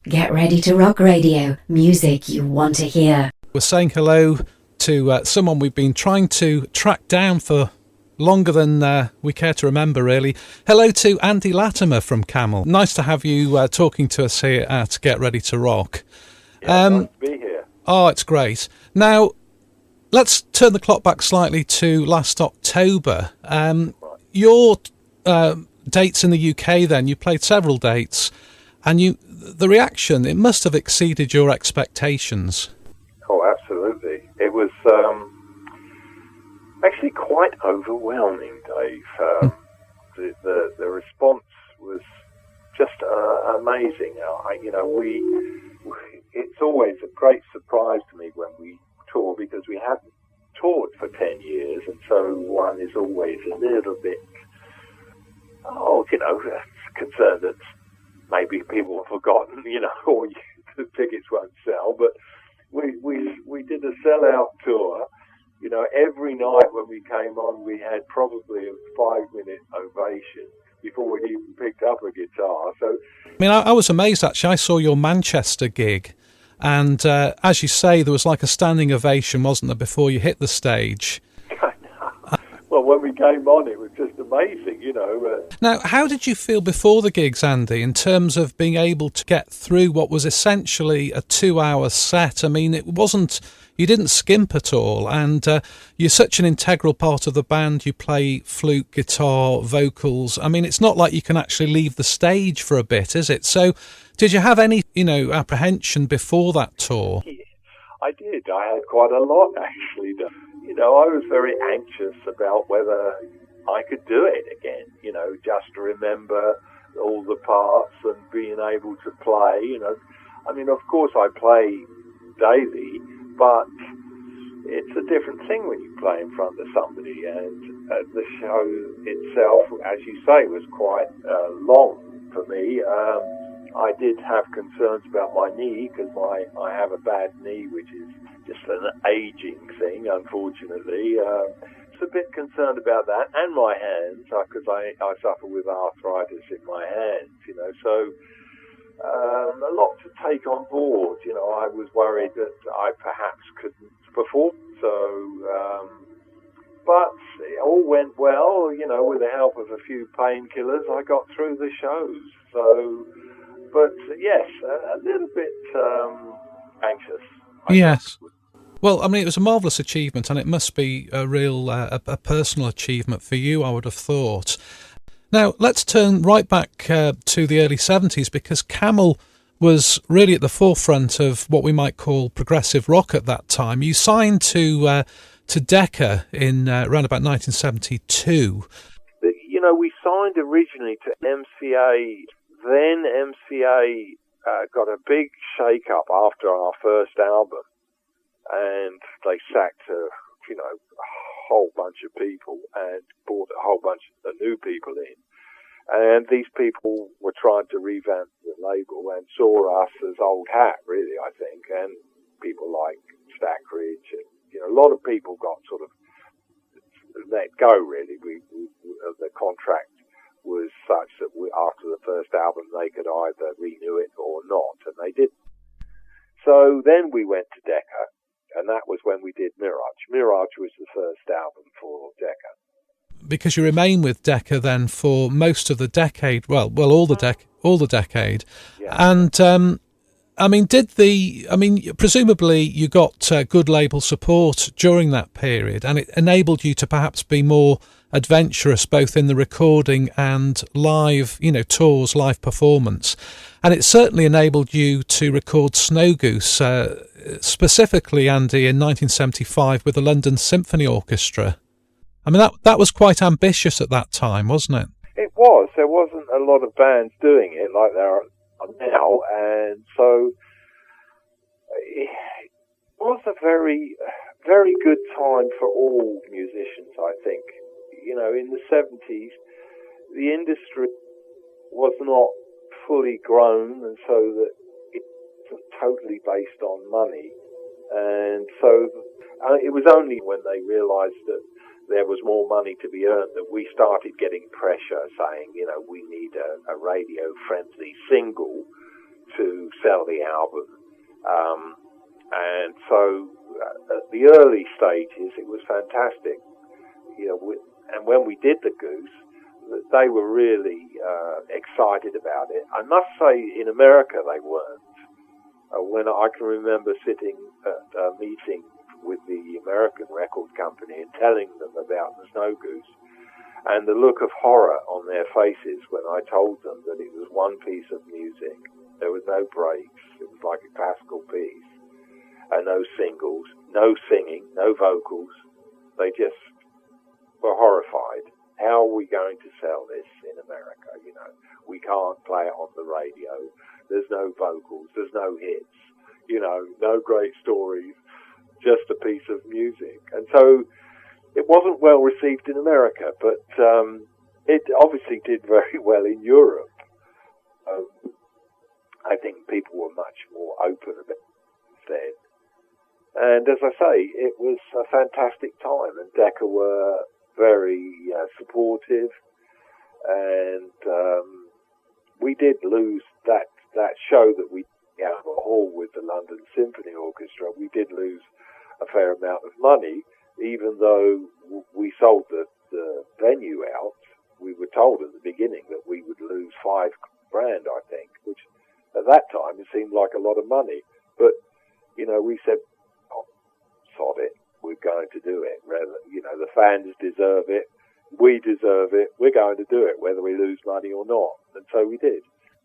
Get ready to rock radio. Music you want to hear. We're saying hello to someone we've been trying to track down for longer than we care to remember, really. Hello to Andy Latimer from Camel. Nice to have you talking to us here at Get Ready to Rock. Nice to be here. Oh, it's great. Now, let's turn the clock back slightly to last October. Your dates in the UK then, you played several dates, and the reaction, it must have exceeded your expectations. Oh, absolutely. It was actually quite overwhelming, Dave. The response was just amazing. It's always a great surprise to me when we tour, because we haven't toured for 10 years, and so one is always a little bit, concerned that maybe people have forgotten, or the tickets won't sell. But we did a sellout tour. Every night when we came on, we had probably a 5-minute ovation before we'd even picked up a guitar. So, I was amazed, actually. I saw your Manchester gig, and as you say, there was like a standing ovation, wasn't there, before you hit the stage? Well, when we came on, it was just amazing, Now, how did you feel before the gigs, Andy, in terms of being able to get through what was essentially a 2-hour set? You didn't skimp at all, and you're such an integral part of the band. You play flute, guitar, vocals. It's not like you can actually leave the stage for a bit, is it? So did you have any, apprehension before that tour? I did. I had quite a lot, actually. I was very anxious about whether I could do it again, just to remember all the parts and being able to play, Of course I play daily, but it's a different thing when you play in front of somebody, and the show itself, as you say, was quite long for me. I did have concerns about my knee, because I have a bad knee, which is just an aging thing, unfortunately. A bit concerned about that, and my hands, because I suffer with arthritis in my hands, so a lot to take on board. I was worried that I perhaps couldn't perform, but it all went well, with the help of a few painkillers. I got through the shows, but yes, a little bit anxious. Yes. Well, it was a marvellous achievement, and it must be a real a personal achievement for you, I would have thought. Now, let's turn right back to the early 70s, because Camel was really at the forefront of what we might call progressive rock at that time. You signed to Decca in around about 1972. We signed originally to MCA. Then MCA got a big shake-up after our first album. And they sacked a whole bunch of people and brought a whole bunch of new people in. And these people were trying to revamp the label and saw us as old hat, really, I think. And people like Stackridge and, a lot of people got sort of let go, really. The contract was such that after the first album, they could either renew it or not, and they didn't. So then we went to Decca. And that was when we did Mirage. Mirage was the first album for Decca. Because you remain with Decca then for most of the decade, all the decade. Yeah. And presumably you got good label support during that period, and it enabled you to perhaps be more adventurous both in the recording and live, tours, live performance. And it certainly enabled you to record Snow Goose, specifically, Andy, in 1975 with the London Symphony Orchestra. That was quite ambitious at that time, wasn't it? It was. There wasn't a lot of bands doing it like there are now, and so it was a very, very good time for all musicians, I think. In the 70s, the industry was not fully grown, and so that it wasn't totally based on money. And so it was only when they realized that there was more money to be earned that we started getting pressure saying, we need a radio-friendly single to sell the album. And so at the early stages, it was fantastic. And when we did the Goose, they were really excited about it. I must say, in America, they weren't. When I can remember sitting at a meeting with the American record company and telling them about the Snow Goose, and the look of horror on their faces when I told them that it was one piece of music. There was no breaks. It was like a classical piece. And no singles, no singing, no vocals. They just were horrified. How are we going to sell this in America? We can't play it on the radio. There's no vocals. There's no hits. No great stories. Just a piece of music. And so it wasn't well received in America, but it obviously did very well in Europe. I think people were much more open about it then. And as I say, it was a fantastic time, and Decca were very supportive, and we did lose that show that we did out of a hall with the London Symphony Orchestra. We did lose a fair amount of money, even though we sold the venue out. We were told at the beginning that we would lose $5,000, I think, which at that time it seemed like a lot of money. But, we said, sod it, we're going to do it. The fans deserve it, we deserve it, we're going to do it, whether we lose money or not. And so we did.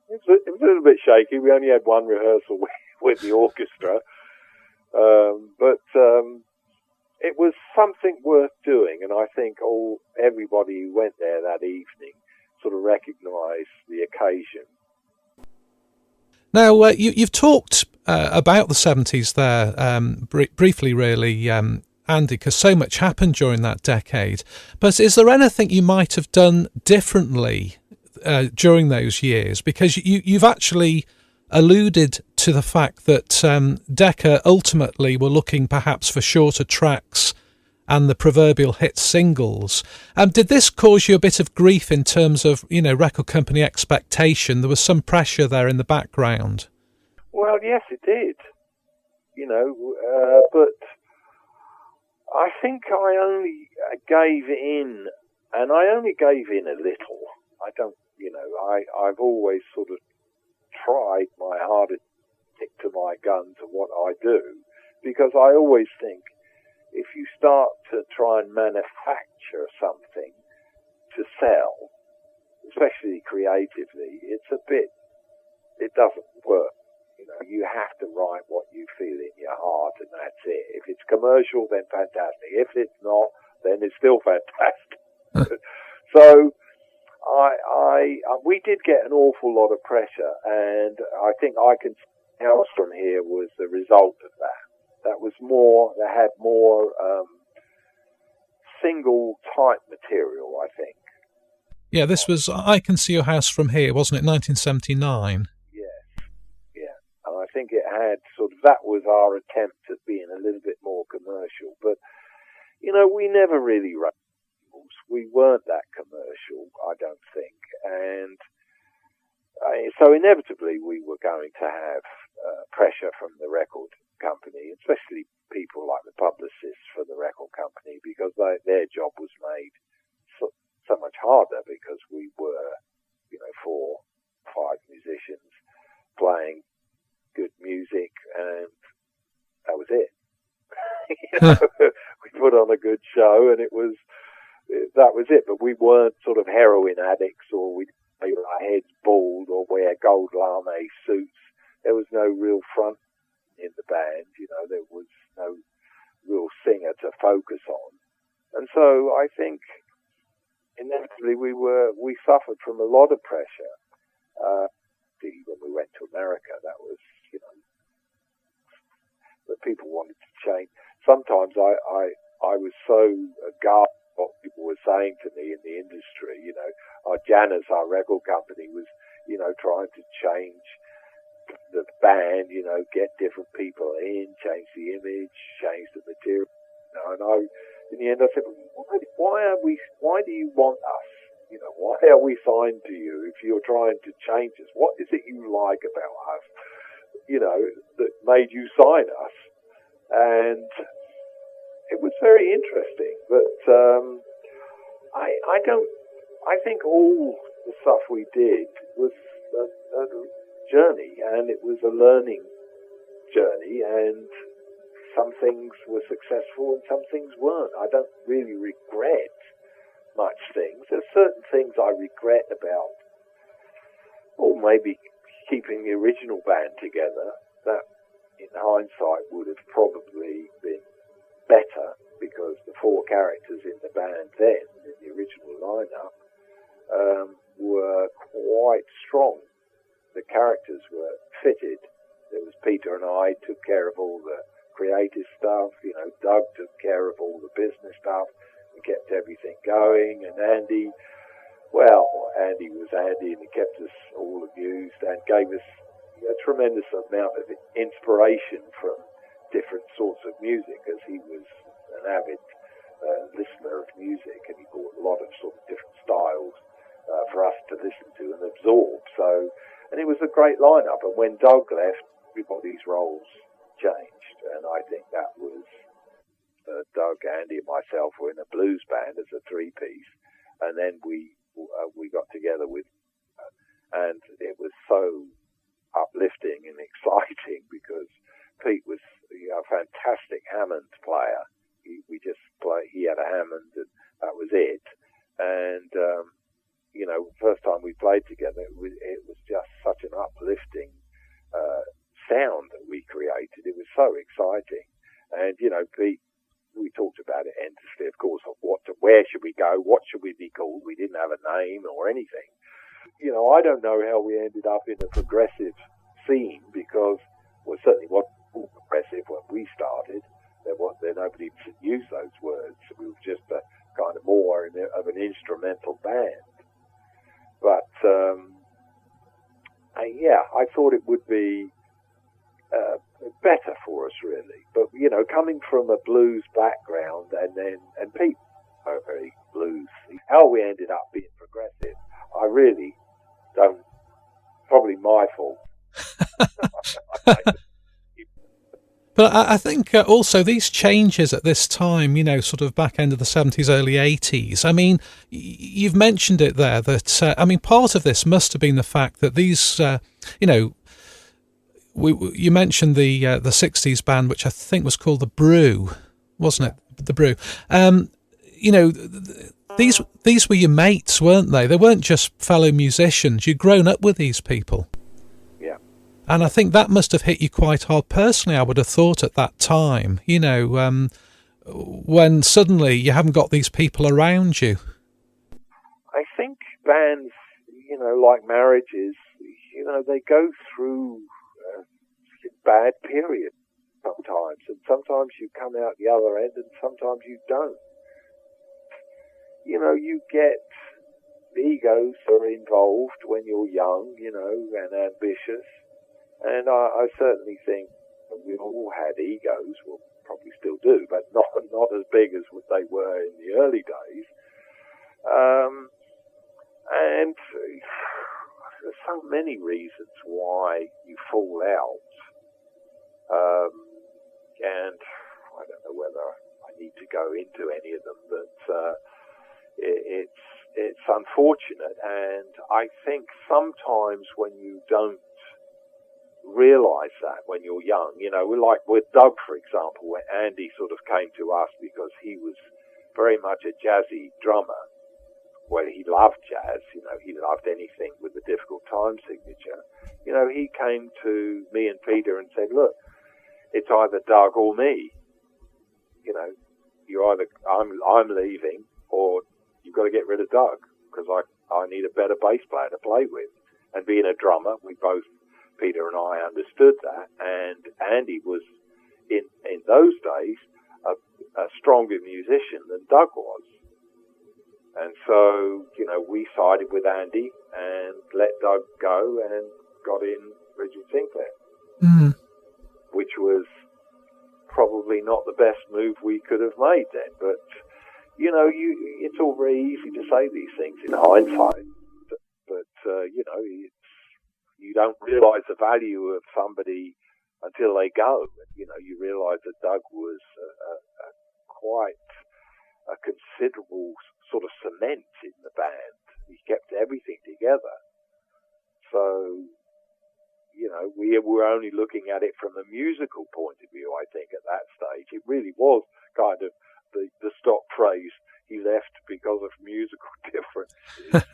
It was a little bit shaky. We only had one rehearsal with the orchestra. But it was something worth doing, and I think everybody who went there that evening sort of recognised the occasion. Now, you've talked about the 70s there briefly, really, Andy, because so much happened during that decade. But is there anything you might have done differently during those years? Because you've actually alluded to the fact that Decca ultimately were looking perhaps for shorter tracks and the proverbial hit singles. Did this cause you a bit of grief in terms of, record company expectation? There was some pressure there in the background. Well, yes, it did. But I think I only gave in, and I only gave in a little. I don't, I've always sort of tried my hardest to stick to my guns and what I do, because I always think if you start to try and manufacture something to sell, especially creatively, it doesn't work. You have to write what you feel in your heart, and that's it. If it's commercial, then fantastic. If it's not, then it's still fantastic. So we did get an awful lot of pressure, and I think I Can See House From Here was the result of that. That was more, they had more single type material, I think. Yeah, this was I Can See Your House From Here, wasn't it, 1979? Yes, yeah. And I think it had that was our attempt at being a little bit more commercial. But, we never really wrote singles. We weren't that commercial, I don't think. And so inevitably we were going to have pressure from the record company, especially people like the publicists for the record company, because their job was made so much harder, because we were, 4, 5 musicians playing good music, and that was it. We put on a good show, and that was it. But we weren't sort of heroin addicts, or we'd make our heads bald or wear gold lame suits. There was no real front in the band, there was no real singer to focus on. And so I think inevitably we suffered from a lot of pressure. When we went to America, that was, that people wanted to change. Sometimes I was so aghast at what people were saying to me in the industry. Janus, our record company, was, trying to change the band, get different people in, change the image, change the material. And in the end I said, why do you want us You know, why are we signed to you if you're trying to change us? What is it you like about us, you know, that made you sign us? And it was very interesting. But I think all the stuff we did was a journey, and it was a learning journey, and some things were successful and some things weren't. I don't really regret much things. There's certain things I regret about, or maybe keeping the original band together, that in hindsight would have probably been better, because the four characters in the band then, in the original lineup, were quite strong. The characters were fitted. There was Peter and I took care of all the creative stuff. You know, Doug took care of all the business stuff and kept everything going. And Andy was Andy, and he kept us all amused and gave us a tremendous amount of inspiration from different sorts of music, as he was an avid listener of music, and he brought a lot of sort of different styles for us to listen to and absorb. So, and it was a great lineup. And when Doug left, everybody's roles changed, and I think that was Doug, Andy, and myself were in a blues band as a three-piece, and then we got together with, and it was so uplifting and exciting, because Pete was a fantastic Hammond player. He had a Hammond, and that was it. And you know, first time we played together, it was just such an uplifting sound that we created. It was so exciting. And you know, Pete, we talked about it endlessly, of course, of where should we go, what should we be called. We didn't have a name or anything. You know, I don't know how we ended up in a progressive scene, because, well, certainly wasn't progressive when we started. Nobody used those words. We were just a kind of more of an instrumental band. But I thought it would be better for us, really. But you know, coming from a blues background, and Pete, very blues. How we ended up being progressive, I really don't. Probably my fault. But I think also these changes at this time, you know, sort of back end of the 70s, early 80s, I mean, you've mentioned it there that, I mean, part of this must have been the fact that these, you know, you mentioned the 60s band, which I think was called The Brew, wasn't it? The Brew. You know, these were your mates, weren't they? They weren't just fellow musicians. You'd grown up with these people. And I think that must have hit you quite hard personally, I would have thought, at that time, you know, when suddenly you haven't got these people around you. I think bands, you know, like marriages, you know, they go through a bad period sometimes. And sometimes you come out the other end and sometimes you don't. You know, you get egos are involved when you're young, you know, and ambitious. And I certainly think we've all had egos, well, probably still do, but not as big as what they were in the early days. And there's so many reasons why you fall out. And I don't know whether I need to go into any of them, but it's unfortunate. And I think sometimes when you don't realize that when you're young, you know, like with Doug, for example, when Andy sort of came to us because he was very much a jazzy drummer. Well, he loved jazz, you know, he loved anything with a difficult time signature. You know, he came to me and Peter and said, look, it's either Doug or me. You know, I'm leaving, or you've got to get rid of Doug, because I need a better bass player to play with. And being a drummer, we both, Peter and I, understood that, and Andy was, in those days, a stronger musician than Doug was. And so, you know, we sided with Andy and let Doug go and got in Richard Sinclair, which was probably not the best move we could have made then. But, it's all very easy to say these things in hindsight, but you don't realise the value of somebody until they go. You realise that Doug was quite a considerable sort of cement in the band. He kept everything together. So, we were only looking at it from a musical point of view, I think, at that stage. It really was kind of the stock phrase, he left because of musical differences.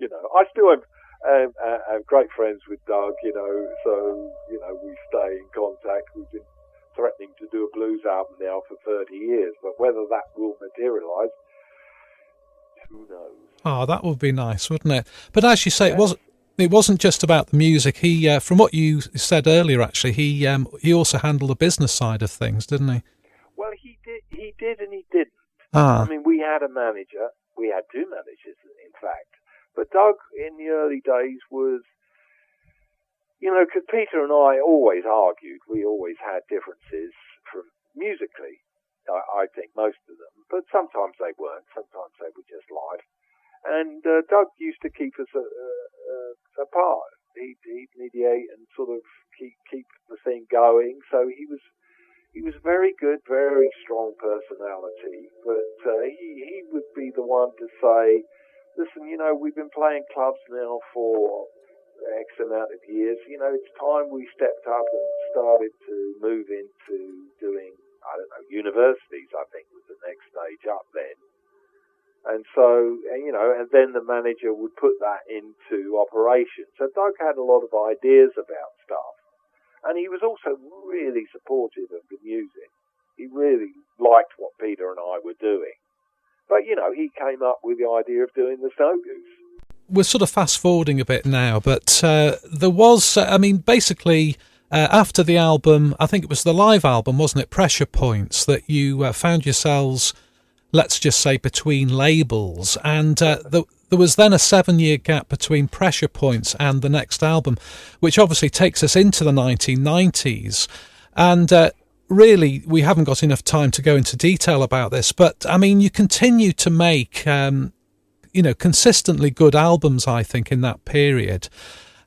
I still am great friends with Doug, so, we stay in contact. We've been threatening to do a blues album now for 30 years, but whether that will materialise, who knows? Oh, that would be nice, wouldn't it? But as you say, it wasn't just about the music. He, from what you said earlier, actually, he also handled the business side of things, didn't he? Well, he did and he didn't. Ah. I mean, we had a manager. We had two managers, in fact. But Doug, in the early days, was, because Peter and I always argued. We always had differences from musically, I think, most of them. But sometimes they weren't. Sometimes they were just life. And Doug used to keep us apart. He'd mediate and sort of keep the thing going. So he was very good, very strong personality. But he would be the one to say, listen, we've been playing clubs now for X amount of years. It's time we stepped up and started to move into doing, universities, I think, was the next stage up then. And so, and then the manager would put that into operation. So Doug had a lot of ideas about stuff. And he was also really supportive of the music. He really liked what Peter and I were doing. But, he came up with the idea of doing the Snow Goose. We're sort of fast-forwarding a bit now, but there was, basically, after the album, I think it was the live album, wasn't it, Pressure Points, that you found yourselves, let's just say, between labels, and there was then a 7-year gap between Pressure Points and the next album, which obviously takes us into the 1990s, and really we haven't got enough time to go into detail about this, but I mean, you continue to make consistently good albums, I think, in that period.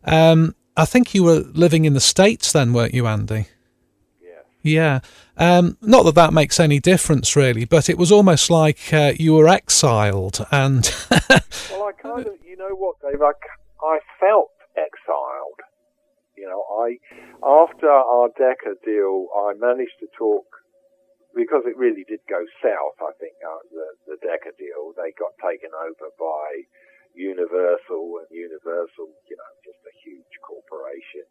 I think you were living in the States then, weren't you, Andy? Yeah. Not that makes any difference, really, but it was almost like you were exiled. And well, I kind of, you know what, Dave, I felt exiled. After our Decca deal, I managed to talk, because it really did go south, I think, the Decca deal. They got taken over by Universal, and Universal, just a huge corporation.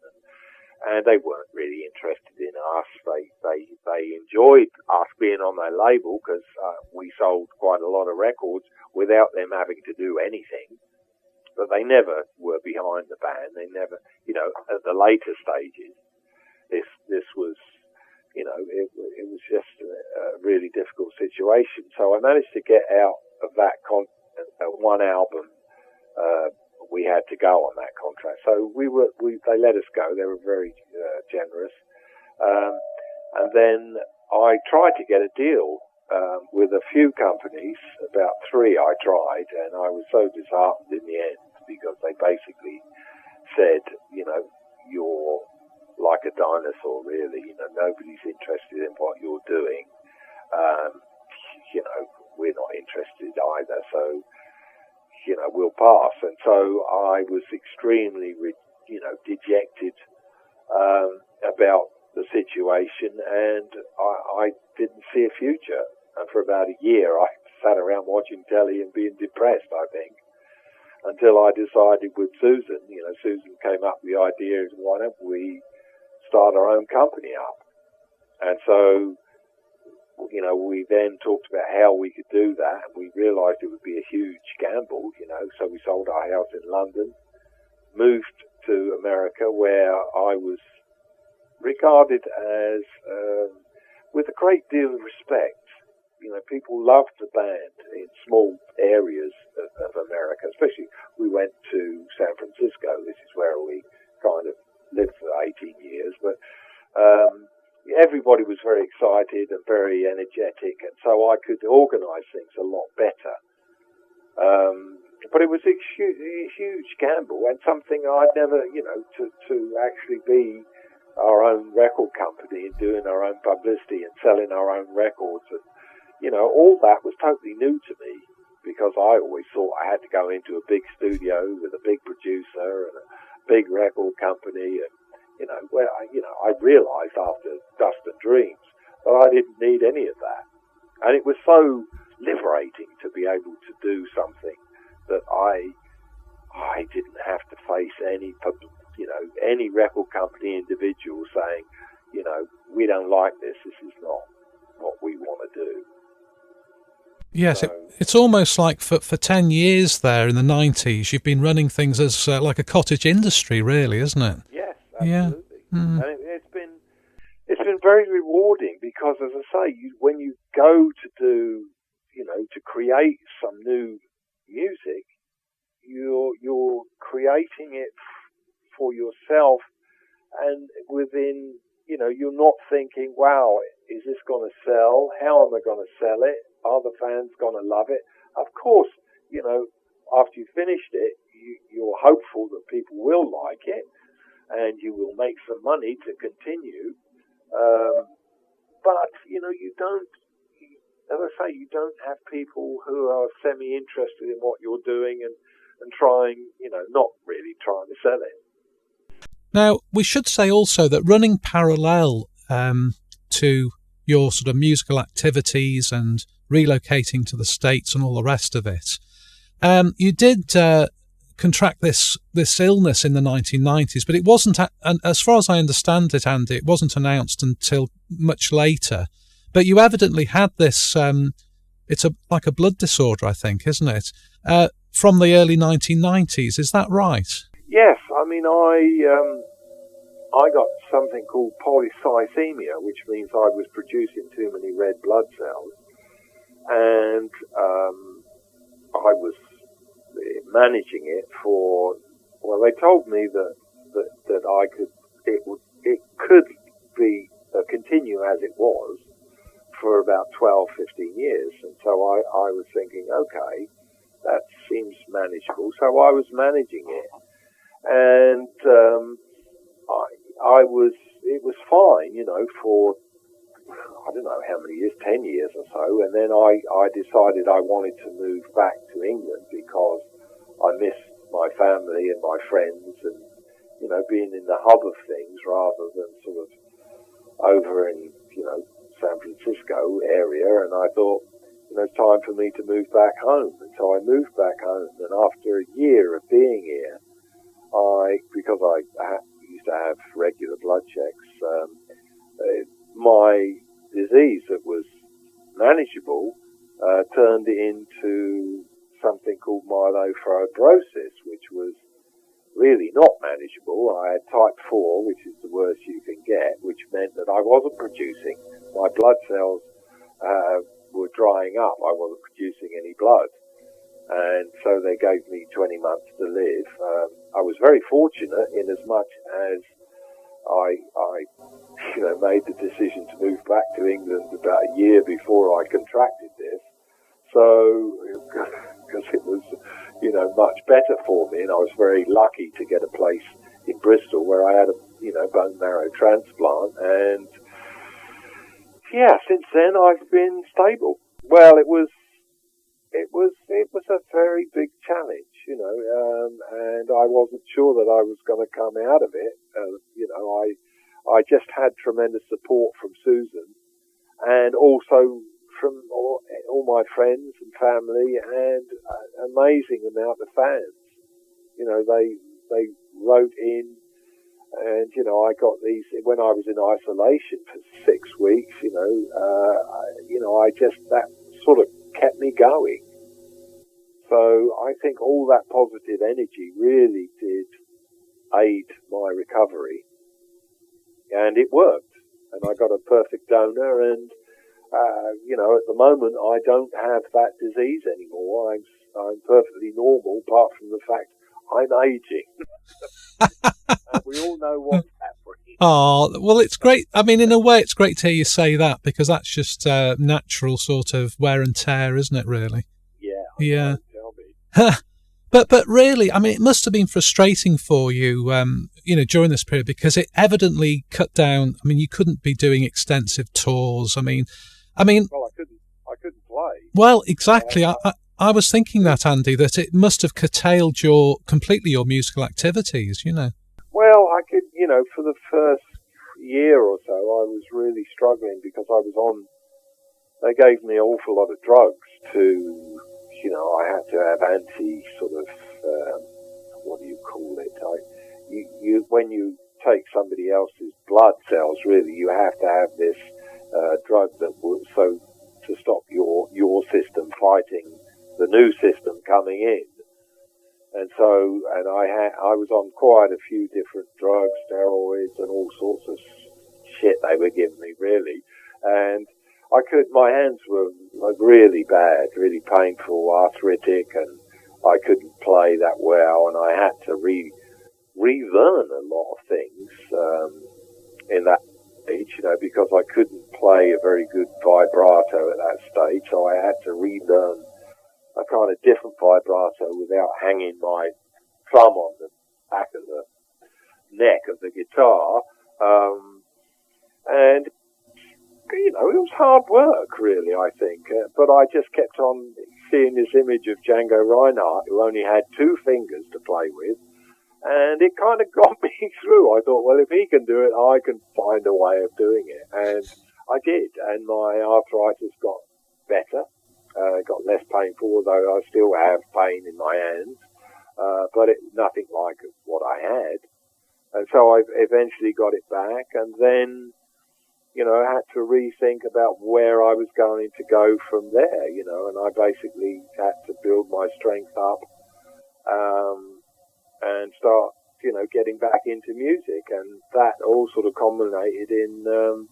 And they weren't really interested in us. They enjoyed us being on their label because we sold quite a lot of records without them having to do anything. But they never were behind the band. They never, at the later stages, this was, it was just a really difficult situation. So I managed to get out of that one album. We had to go on that contract. So they let us go. They were very generous. And then I tried to get a deal with a few companies, about 3 I tried, and I was so disheartened in the end because they basically said, you're like a dinosaur, really. Nobody's interested in what you're doing. We're not interested either. So, we'll pass. And so I was extremely, dejected about the situation, and I didn't see a future. And for about a year, I sat around watching telly and being depressed, I think, until I decided with Susan, Susan came up with the idea, why don't we start our own company up? And so, we then talked about how we could do that, and we realised it would be a huge gamble, so we sold our house in London, moved to America, where I was regarded as, with a great deal of respect. People loved the band in small areas of America, especially we went to San Francisco. This is where we kind of lived for 18 years, but everybody was very excited and very energetic, and so I could organise things a lot better. But it was a huge gamble, and something I'd never, to actually be our own record company and doing our own publicity and selling our own records, and all that was totally new to me, because I always thought I had to go into a big studio with a big producer and a big record company, and I realised after Dust and Dreams that I didn't need any of that, and it was so liberating to be able to do something that I didn't have to face any record company individual saying, we don't like this. This is not what we want to do. Yes, it's almost like for 10 years there in the 90s, you've been running things as like a cottage industry, really, isn't it? Yes, absolutely. Yeah. Mm. And it's been very rewarding, because, as I say, when you go to do, to create some new music, you're creating it for yourself, and within, you're not thinking, wow, is this going to sell? How am I going to sell it? Are the fans going to love it? Of course, after you've finished it, you're hopeful that people will like it, and you will make some money to continue. But, you don't, as I say, you don't have people who are semi-interested in what you're doing and trying, not really trying to sell it. Now, we should say also that running parallel to your sort of musical activities and relocating to the States and all the rest of it, you did contract this illness in the 1990s, but it wasn't, and as far as I understand it, Andy, it wasn't announced until much later. But you evidently had this, it's like a blood disorder, I think, isn't it? From the early 1990s, is that right? Yes, I mean, I got something called polycythemia, which means I was producing too many red blood cells, and I was managing it for. Well, they told me that I could, it could be continue as it was for about 12, 15 years, and so I was thinking, okay, that seems manageable. So I was managing it, and it was fine, for, I don't know how many years, 10 years or so, and then I decided I wanted to move back to England because I missed my family and my friends and, being in the hub of things rather than sort of over in, San Francisco area, and I thought, it's time for me to move back home. And so I moved back home, and after a year of being here, because I used to have regular blood checks, my disease that was manageable turned into something called myelofibrosis, which was really not manageable. I had type 4, which is the worst you can get, which meant that I wasn't producing. My blood cells were drying up. I wasn't producing any blood. And so they gave me 20 months to live. I was very fortunate in as much as I made the decision to move back to England about a year before I contracted this. So, because it was, much better for me, and I was very lucky to get a place in Bristol where I had a, bone marrow transplant, and yeah, since then I've been stable. Well, it was a very big challenge, and I wasn't sure that I was going to come out of it. I just had tremendous support from Susan, and also from all my friends and family, and an amazing amount of fans. They wrote in, and I got these when I was in isolation for 6 weeks. That sort of kept me going. So I think all that positive energy really did aid my recovery, and it worked. And I got a perfect donor, and at the moment I don't have that disease anymore. I'm perfectly normal, apart from the fact I'm aging. And we all know what that brings. Oh, well, it's great. I mean, in a way, it's great to hear you say that, because that's just natural sort of wear and tear, isn't it, really? Yeah. Yeah. Tell me. But really, I mean, it must have been frustrating for you, during this period, because it evidently cut down. I mean, you couldn't be doing extensive tours. I mean, Well, I couldn't play. well, exactly. I was thinking that, Andy, that it must have curtailed completely your musical activities, Well, I could, for the first year or so, I was really struggling because they gave me an awful lot of drugs to, I had to have what do you call it? When you take somebody else's blood cells, really, you have to have this drug that will, so to stop your system fighting the new system coming in. And so, I was on quite a few different drugs, steroids, and all sorts of shit they were giving me, really. And my hands were like really bad, really painful, arthritic, and I couldn't play that well, and I had to relearn a lot of things in that stage, because I couldn't play a very good vibrato at that stage, so I had to relearn a kind of different vibrato without hanging my thumb on the back of the neck of the guitar. And, it was hard work, really, I think. But I just kept on seeing this image of Django Reinhardt, who only had two fingers to play with. And it kind of got me through. I thought, well, if he can do it, I can find a way of doing it. And I did. And my arthritis got better. Got less painful, although I still have pain in my hands, but nothing like what I had. And so I eventually got it back, and then, I had to rethink about where I was going to go from there, and I basically had to build my strength up, and start, getting back into music. And that all sort of culminated in the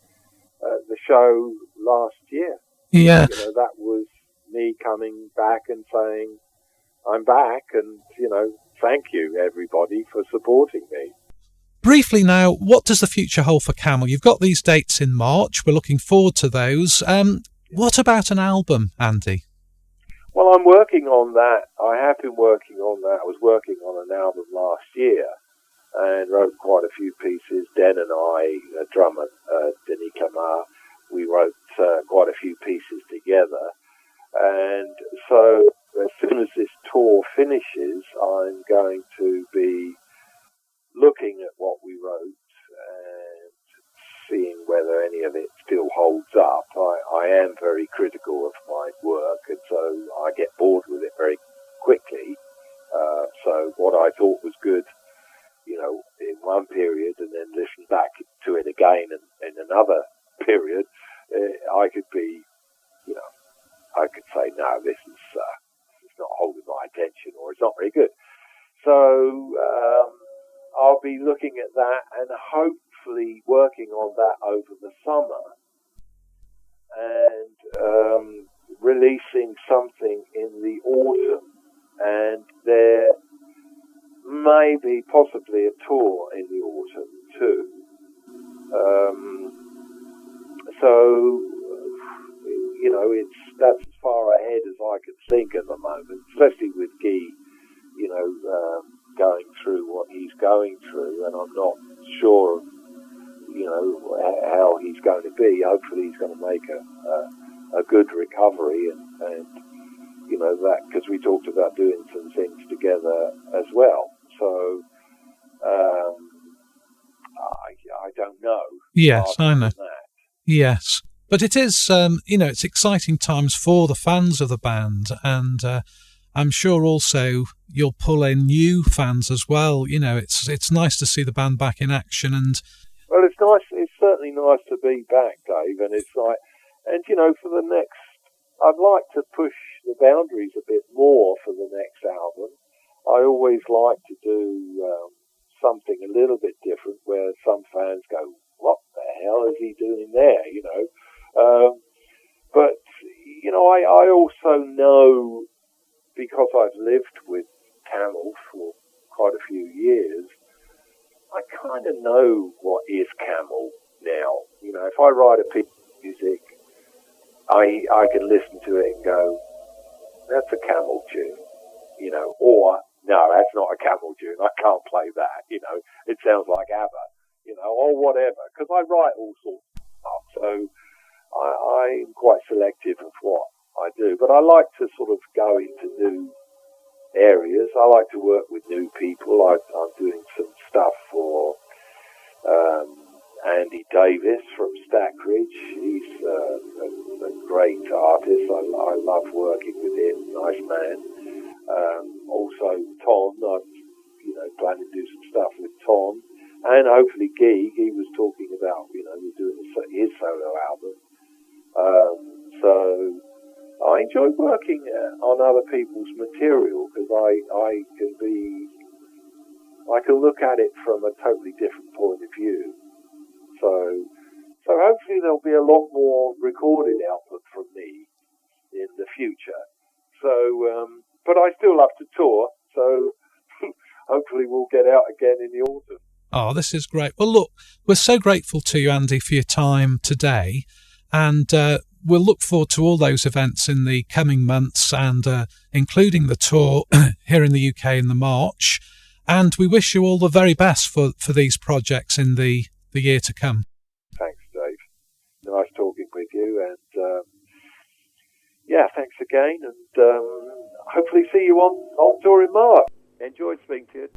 show last year. Yeah. That was me coming back and saying, I'm back, and, thank you, everybody, for supporting me. Briefly now, what does the future hold for Camel? You've got these dates in March. We're looking forward to those. What about an album, Andy? Well, I'm working on that. I have been working on that. I was working on an album last year and wrote quite a few pieces. Den and I, a drummer, Denis Camel, we wrote quite a few pieces together. And so as soon as this tour finishes, I'm going to be looking at what we wrote and seeing whether any of it still holds up. I am very critical of my work, and so I get bored with it very quickly. So what I thought was good, in one period, and then listen back to it again in another period, I could be, I could say, no, this is not holding my attention, or it's not very good. So I'll be looking at that and hopefully working on that over the summer and releasing something in the autumn. And there may be possibly a tour in the autumn too. That's as far ahead as I can think at the moment, especially with Guy, going through what he's going through, and I'm not sure of, how he's going to be. Hopefully he's going to make a good recovery, and that, because we talked about doing some things together as well. So I don't know. Yes, I know. Yes. But it is, it's exciting times for the fans of the band, and I'm sure also you'll pull in new fans as well. It's nice to see the band back in action. And well, it's nice. It's certainly nice to be back, Dave. And it's like, and for the next, I'd like to push the boundaries a bit more for the next album. I always like to do something a little bit different, where some fans go, "What the hell is he doing there?" But I also know, because I've lived with Camel for quite a few years, I kind of know what is Camel now. You know, if I write a piece of music, I can listen to it and go, that's a Camel tune, you know, or no, that's not a Camel tune. I can't play that, you know. It sounds like ABBA, you know, or whatever, because I write all sorts of stuff. So I'm quite selective of what I do, but I like to sort of go into new areas. I like to work with new people. I'm doing some stuff for Andy Davis from Stackridge. He's a great artist. I love working with him. Nice man. Also Tom. I'm planning to do some stuff with Tom, and hopefully Guy. He was talking about we're doing his solo album. So I enjoy working on other people's material because I can look at it from a totally different point of view. So hopefully there'll be a lot more recorded output from me in the future. So, but I still love to tour. So hopefully we'll get out again in the autumn. Oh, this is great. Well, look, we're so grateful to you, Andy, for your time today. And we'll look forward to all those events in the coming months, and including the tour here in the UK in the March. And we wish you all the very best for these projects in the year to come. Thanks, Dave. Nice talking with you. And yeah, thanks again. And hopefully see you on tour in March. Enjoyed speaking to you.